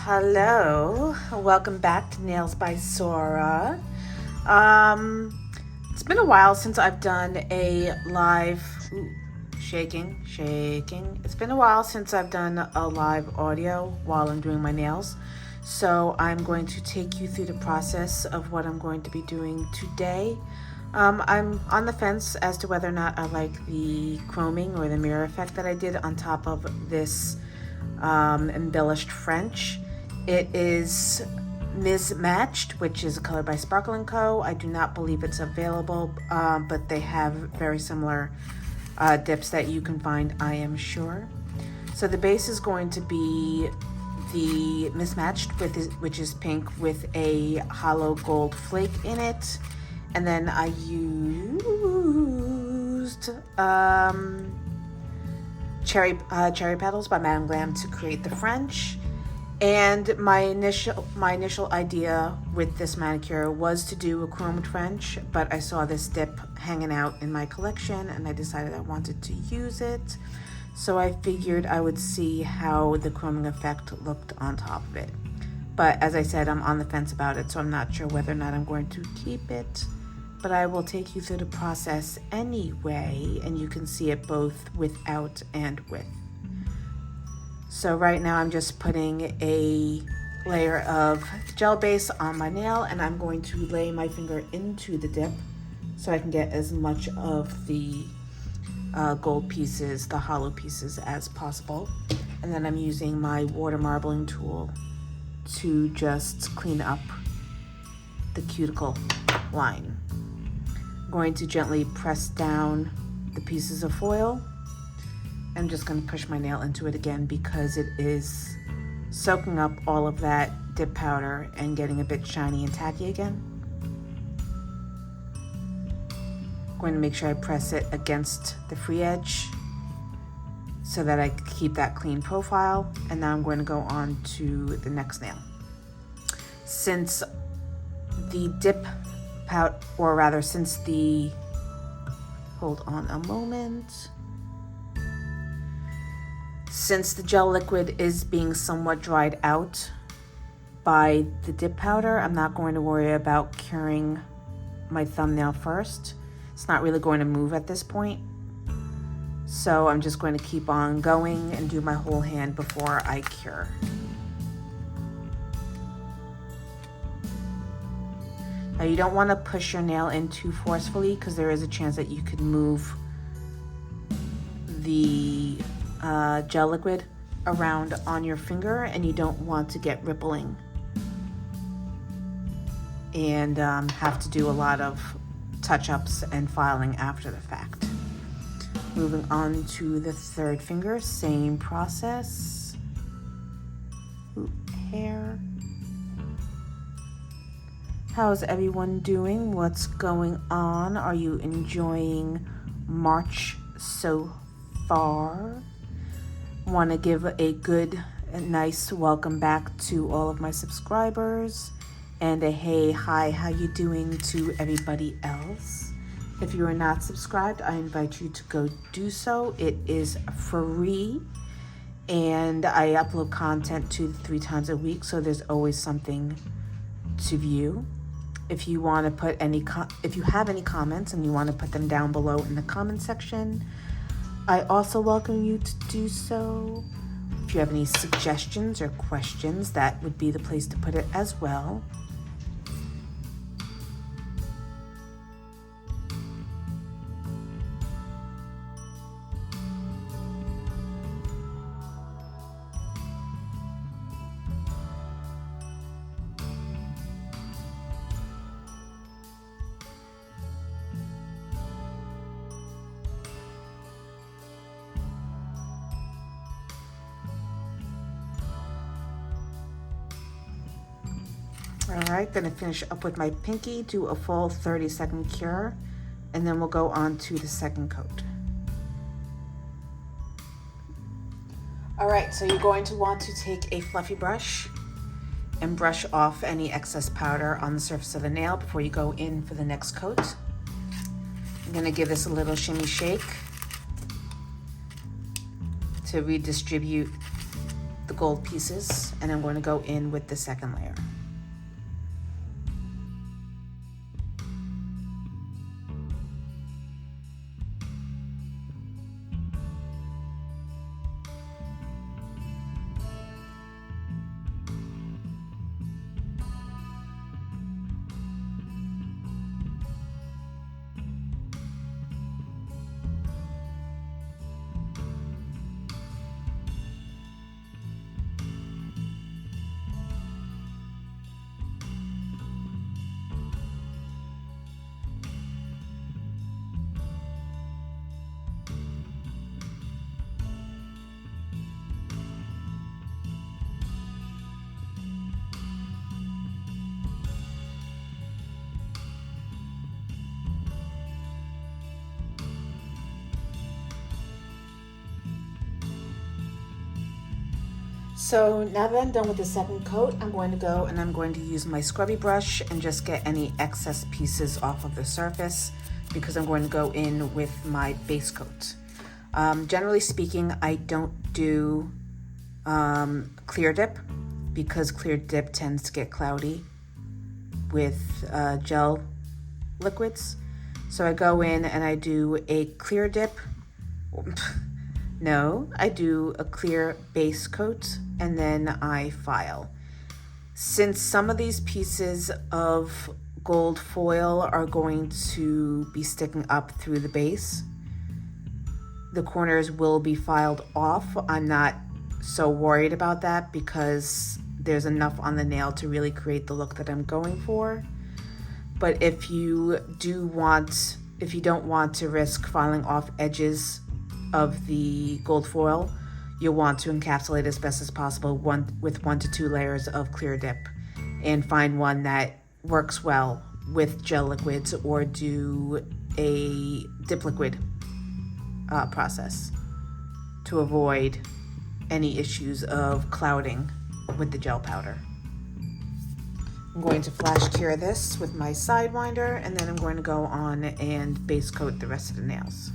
Hello, welcome back to Nails by Sora. It's been a while since I've done a live, shaking. It's been a while since I've done a live audio while I'm doing my nails. So I'm going to take you through the process of what I'm going to be doing today. I'm on the fence as to whether or not I like the chroming or the mirror effect that I did on top of this embellished French. It is Mismatched, which is a color by Sparkle & Co. I do not believe it's available, but they have very similar dips that you can find, I am sure. So the base is going to be the Mismatched, which is pink with a hollow gold flake in it. And then I used cherry Petals by Glam to create the French. And my initial idea with this manicure was to do a chromed French, but I saw this dip hanging out in my collection and I decided I wanted to use it. So I figured I would see how the chroming effect looked on top of it. But as I said, I'm on the fence about it, so I'm not sure whether or not I'm going to keep it. But I will take you through the process anyway, and you can see it both without and with. So right now I'm just putting a layer of gel base on my nail, and I'm going to lay my finger into the dip so I can get as much of the gold pieces, the hollow pieces, as possible. And then I'm using my water marbling tool to just clean up the cuticle line. I'm going to gently press down the pieces of foil. I'm just going to push my nail into it again because it is soaking up all of that dip powder and getting a bit shiny and tacky again. I'm going to make sure I press it against the free edge so that I keep that clean profile. And now I'm going to go on to the next nail. Since the dip powder, or rather since the, hold on a moment. Since the gel liquid is being somewhat dried out by the dip powder, I'm not going to worry about curing my thumbnail first. It's not really going to move at this point. So I'm just going to keep on going and do my whole hand before I cure. Now you don't want to push your nail in too forcefully because there is a chance that you could move the gel liquid around on your finger, and you don't want to get rippling and have to do a lot of touch-ups and filing after the fact. Moving on to the third finger, same process. Ooh, hair. How's everyone doing? What's going on? Are you enjoying March so far? Want to give a good and nice welcome back to all of my subscribers, and a hey, hi, how you doing to everybody else. If you are not subscribed, I invite you to go do so. It is free, and I upload content 2 to 3 times a week, so there's always something to view. If you want to put if you have any comments and you want to put them down below in the comment section, I also welcome you to do so. If you have any suggestions or questions, that would be the place to put it as well. All right, gonna finish up with my pinky, do a full 30-second cure, and then we'll go on to the second coat. All right, so you're going to want to take a fluffy brush and brush off any excess powder on the surface of the nail before you go in for the next coat. I'm gonna give this a little shimmy shake to redistribute the gold pieces, and I'm going to go in with the second layer. So now that I'm done with the second coat, I'm going to go and I'm going to use my scrubby brush and just get any excess pieces off of the surface, because I'm going to go in with my base coat. Generally speaking, I don't do clear dip, because clear dip tends to get cloudy with gel liquids. So I go in and I do a clear dip. No, I do a clear base coat and then I file. Since some of these pieces of gold foil are going to be sticking up through the base, the corners will be filed off. I'm not so worried about that because there's enough on the nail to really create the look that I'm going for. But if you don't want to risk filing off edges of the gold foil, you'll want to encapsulate as best as possible with 1 to 2 layers of clear dip, and find one that works well with gel liquids, or do a dip liquid process to avoid any issues of clouding with the gel powder. I'm going to flash cure this with my Sidewinder, and then I'm going to go on and base coat the rest of the nails.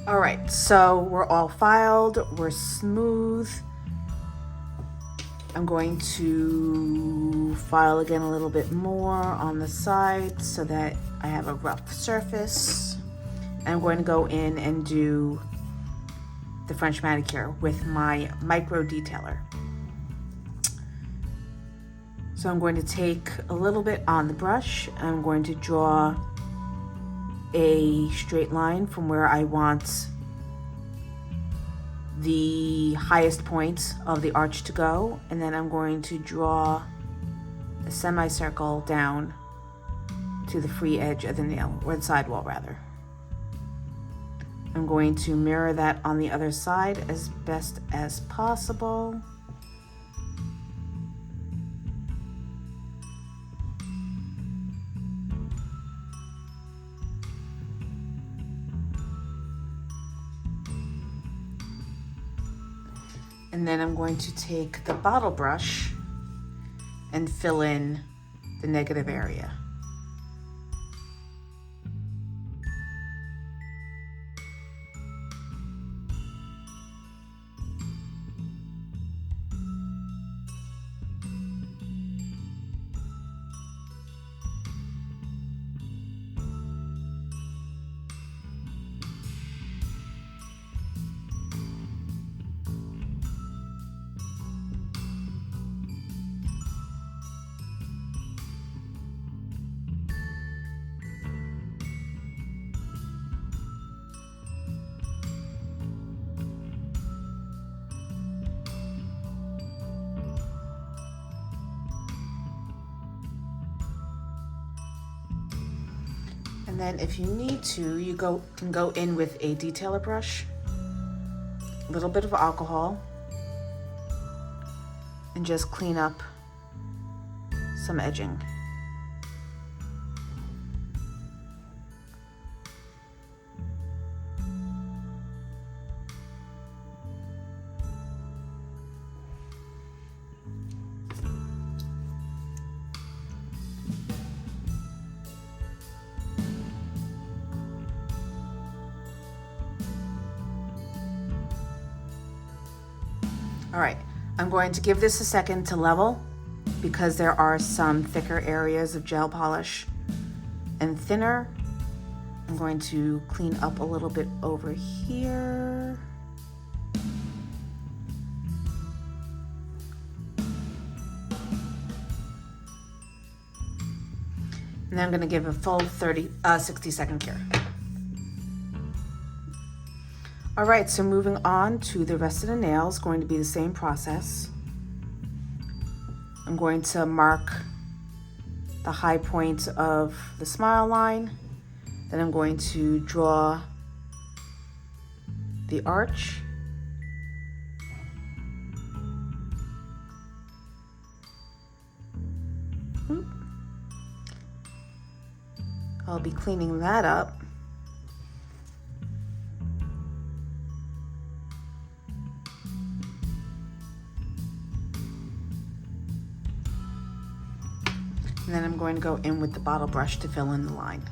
All right, so we're all filed, we're smooth, I'm going to file again a little bit more on the side so that I have a rough surface. I'm going to go in and do the French manicure with my micro detailer. So I'm going to take a little bit on the brush. I'm going to draw a straight line from where I want the highest point of the arch to go, and then I'm going to draw a semicircle down to the free edge of the nail, or the sidewall rather. I'm going to mirror that on the other side as best as possible. And then I'm going to take the bottle brush and fill in the negative area. And then if you need to, you can go in with a detailer brush, a little bit of alcohol, and just clean up some edging. All right, I'm going to give this a second to level because there are some thicker areas of gel polish and thinner. I'm going to clean up a little bit over here. And then I'm going to give a full 60-second cure. All right, so moving on to the rest of the nails, going to be the same process. I'm going to mark the high point of the smile line. Then I'm going to draw the arch. I'll be cleaning that up. And then I'm going to go in with the bottle brush to fill in the line.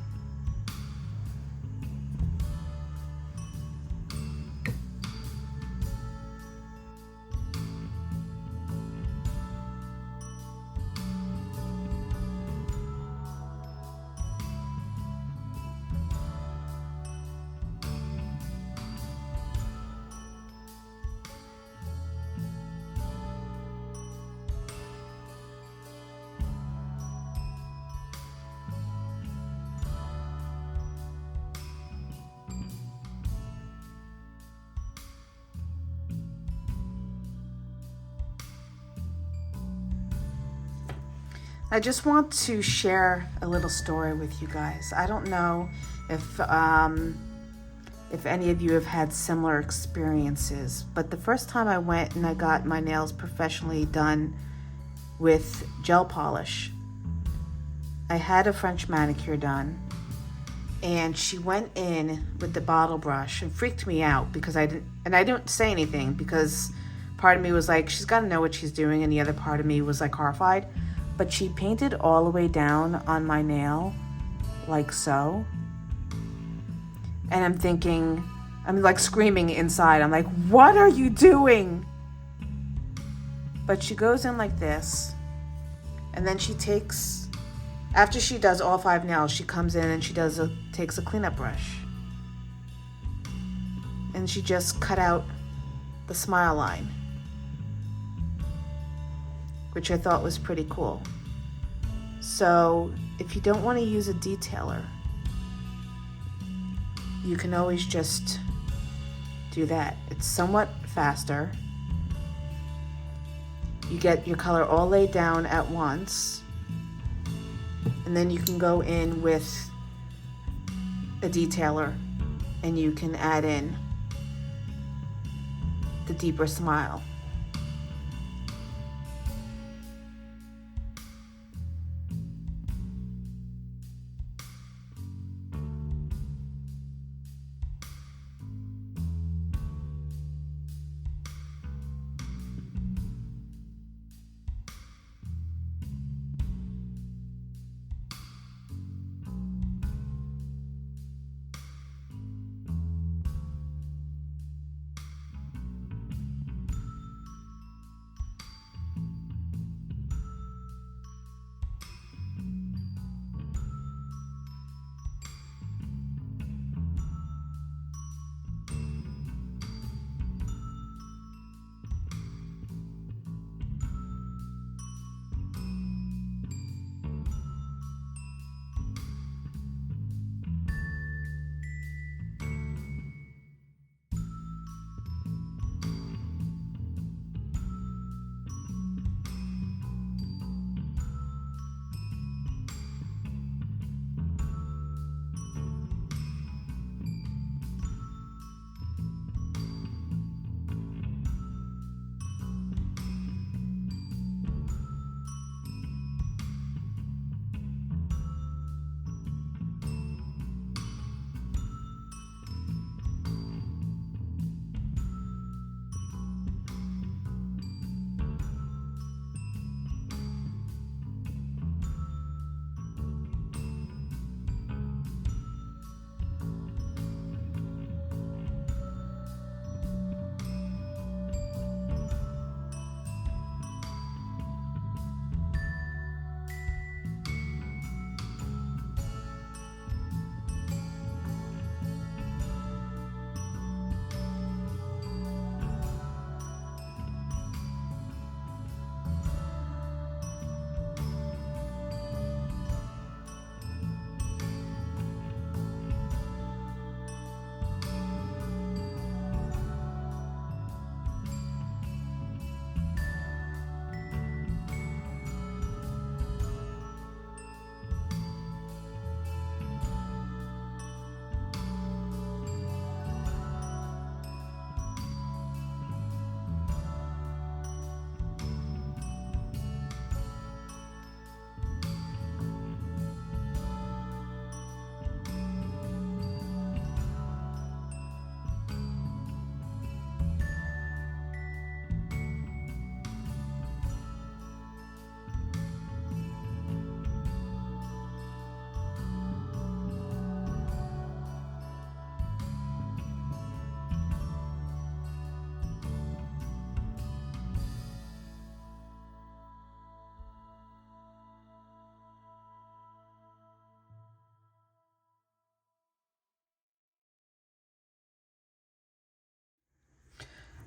I just want to share a little story with you guys. I don't know if any of you have had similar experiences, but the first time I went and I got my nails professionally done with gel polish, I had a French manicure done, and she went in with the bottle brush and freaked me out because I didn't say anything because part of me was like, she's got to know what she's doing, and the other part of me was like horrified. But she painted all the way down on my nail, like so. And I'm thinking, I'm like screaming inside. I'm like, what are you doing? But she goes in like this, and then she takes, after she does all 5 nails, she comes in and she takes a cleanup brush. And she just cut out the smile line, which I thought was pretty cool. So if you don't want to use a detailer, you can always just do that. It's somewhat faster. You get your color all laid down at once, and then you can go in with a detailer and you can add in the deeper smile.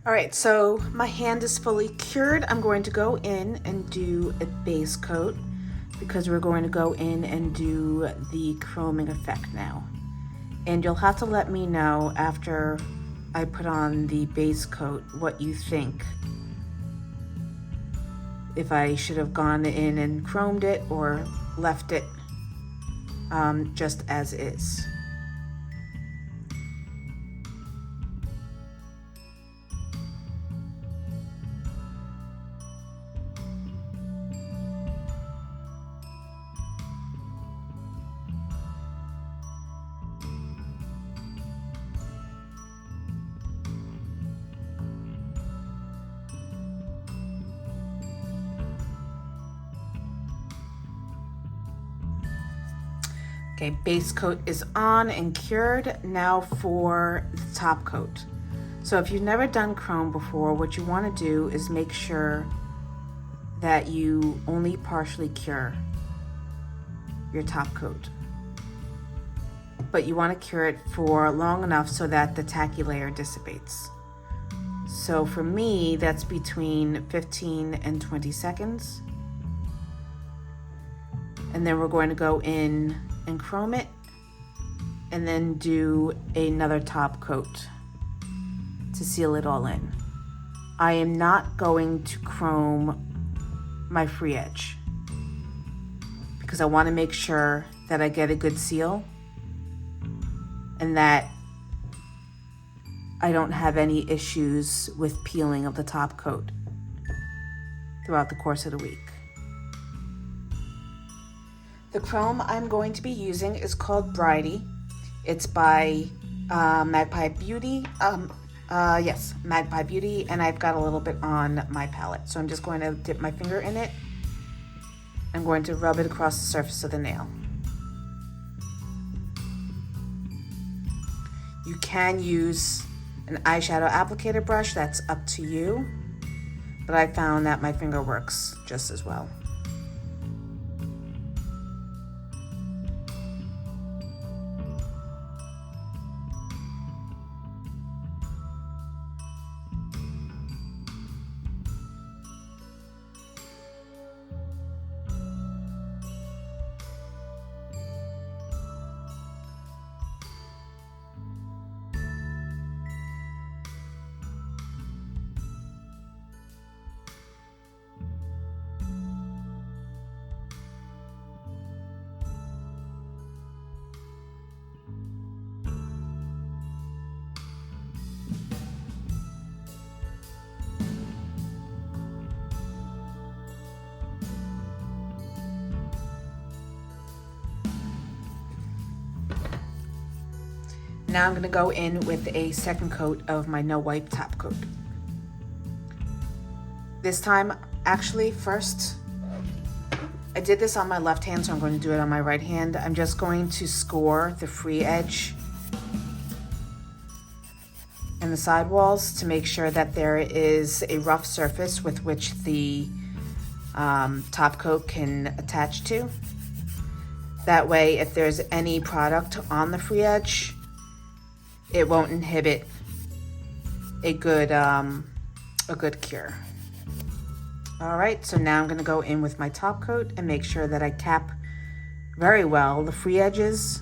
All right, so my hand is fully cured. I'm going to go in and do a base coat because we're going to go in and do the chroming effect now. And you'll have to let me know after I put on the base coat what you think. If I should have gone in and chromed it or left it just as is. Okay, base coat is on and cured. Now for the top coat. So if you've never done chrome before, what you want to do is make sure that you only partially cure your top coat, but you want to cure it for long enough so that the tacky layer dissipates. So for me, that's between 15 and 20 seconds. And then we're going to go in and chrome it and then do another top coat to seal it all in. I am not going to chrome my free edge because I want to make sure that I get a good seal and that I don't have any issues with peeling of the top coat throughout the course of the week. The chrome I'm going to be using is called Bridie. It's by Magpie Beauty. Yes, Magpie Beauty, and I've got a little bit on my palette. So I'm just going to dip my finger in it. I'm going to rub it across the surface of the nail. You can use an eyeshadow applicator brush, that's up to you, but I found that my finger works just as well. Now I'm going to go in with a second coat of my no wipe top coat. This time, actually, first, I did this on my left hand, so I'm going to do it on my right hand. I'm just going to score the free edge and the sidewalls to make sure that there is a rough surface with which the top coat can attach to. That way, if there's any product on the free edge, it won't inhibit a good cure. All right, so now I'm gonna go in with my top coat and make sure that I cap very well the free edges.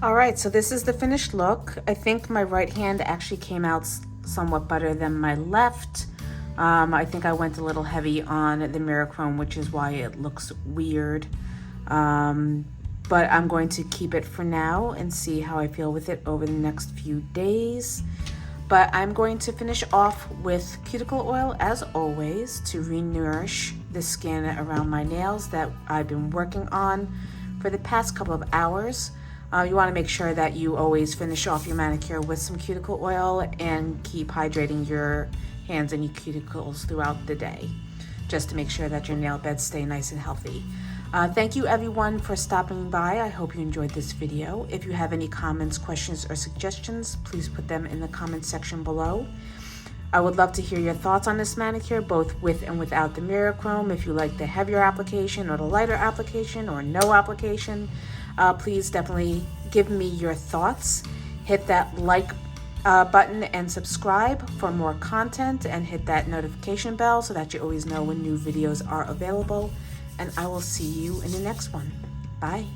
All right, so this is the finished look. I think my right hand actually came out somewhat better than my left. I think I went a little heavy on the mirror chrome, which is why it looks weird. But I'm going to keep it for now and see how I feel with it over the next few days. But I'm going to finish off with cuticle oil, as always, to re-nourish the skin around my nails that I've been working on for the past couple of hours. You want to make sure that you always finish off your manicure with some cuticle oil and keep hydrating your hands and your cuticles throughout the day, just to make sure that your nail beds stay nice and healthy. Thank you everyone for stopping by. I hope you enjoyed this video. If you have any comments, questions, or suggestions, please put them in the comment section below. I would love to hear your thoughts on this manicure, both with and without the mirror chrome. If you like the heavier application or the lighter application or no application, please definitely give me your thoughts. Hit that like button and subscribe for more content, and hit that notification bell so that you always know when new videos are available. And I will see you in the next one. Bye.